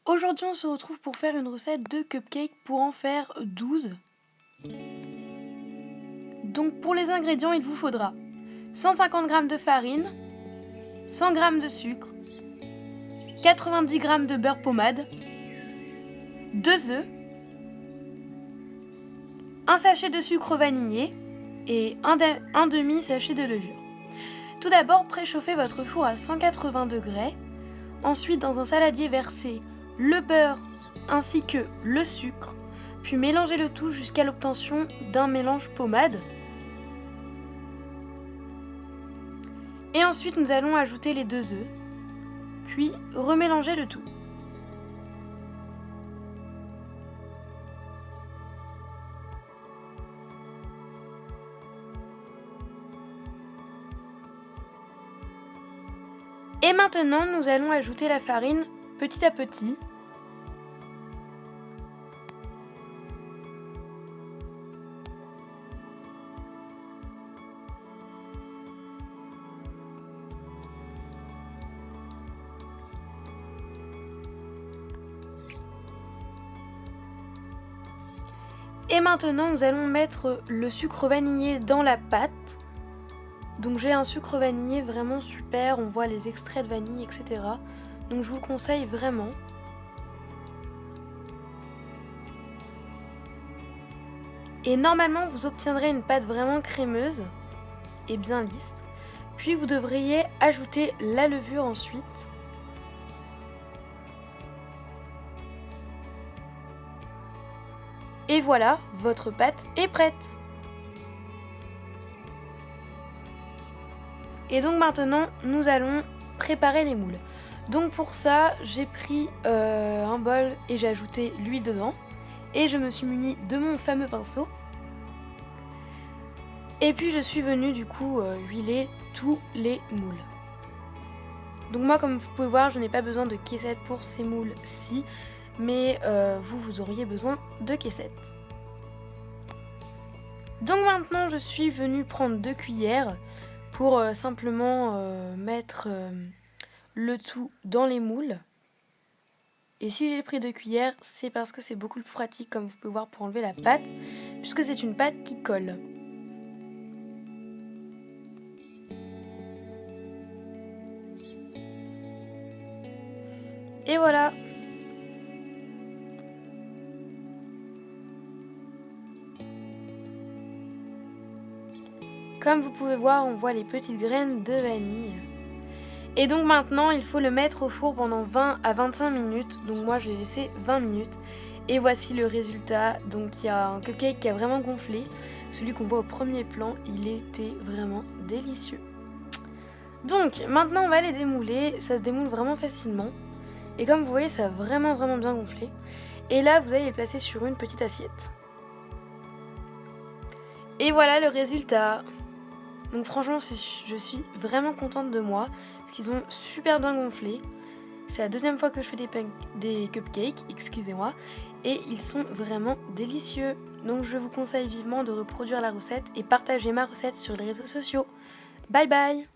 Aujourd'hui, on se retrouve pour faire une recette de cupcake pour en faire 12. Donc pour les ingrédients, il vous faudra 150 g de farine, 100 g de sucre, 90 g de beurre pommade, 2 œufs, un sachet de sucre vanillé et un demi-sachet de levure. Tout d'abord, préchauffez votre four à 180 degrés. Ensuite, dans un saladier, versez le beurre ainsi que le sucre, puis mélangez le tout jusqu'à l'obtention d'un mélange pommade. Et ensuite, nous allons ajouter les 2 œufs, puis remélanger le tout. Et maintenant, nous allons ajouter la farine petit à petit. Et maintenant, nous allons mettre le sucre vanillé dans la pâte. Donc j'ai un sucre vanillé vraiment super, on voit les extraits de vanille, etc. Donc je vous conseille vraiment. Et normalement, vous obtiendrez une pâte vraiment crémeuse et bien lisse. Puis vous devriez ajouter la levure ensuite. Et voilà, votre pâte est prête. Et donc maintenant, nous allons préparer les moules. Donc pour ça, j'ai pris un bol et j'ai ajouté l'huile dedans. Et je me suis munie de mon fameux pinceau. Et puis je suis venue du coup huiler tous les moules. Donc moi, comme vous pouvez voir, je n'ai pas besoin de caissettes pour ces moules-ci. Mais vous auriez besoin de caissettes. Donc maintenant, je suis venue prendre 2 cuillères pour simplement mettre le tout dans les moules. Et si j'ai pris 2 cuillères, c'est parce que c'est beaucoup plus pratique, comme vous pouvez voir, pour enlever la pâte, puisque c'est une pâte qui colle. Et voilà. Comme vous pouvez voir, on voit les petites graines de vanille. Et donc maintenant, il faut le mettre au four pendant 20 à 25 minutes. Donc moi, je l'ai laissé 20 minutes. Et voici le résultat. Donc il y a un cupcake qui a vraiment gonflé. Celui qu'on voit au premier plan, il était vraiment délicieux. Donc maintenant, on va les démouler. Ça se démoule vraiment facilement. Et comme vous voyez, ça a vraiment bien gonflé. Et là, vous allez les placer sur une petite assiette. Et voilà le résultat. Donc franchement, je suis vraiment contente de moi, parce qu'ils ont super bien gonflé. C'est la deuxième fois que je fais des cupcakes, excusez-moi, et ils sont vraiment délicieux. Donc je vous conseille vivement de reproduire la recette et partager ma recette sur les réseaux sociaux. Bye bye!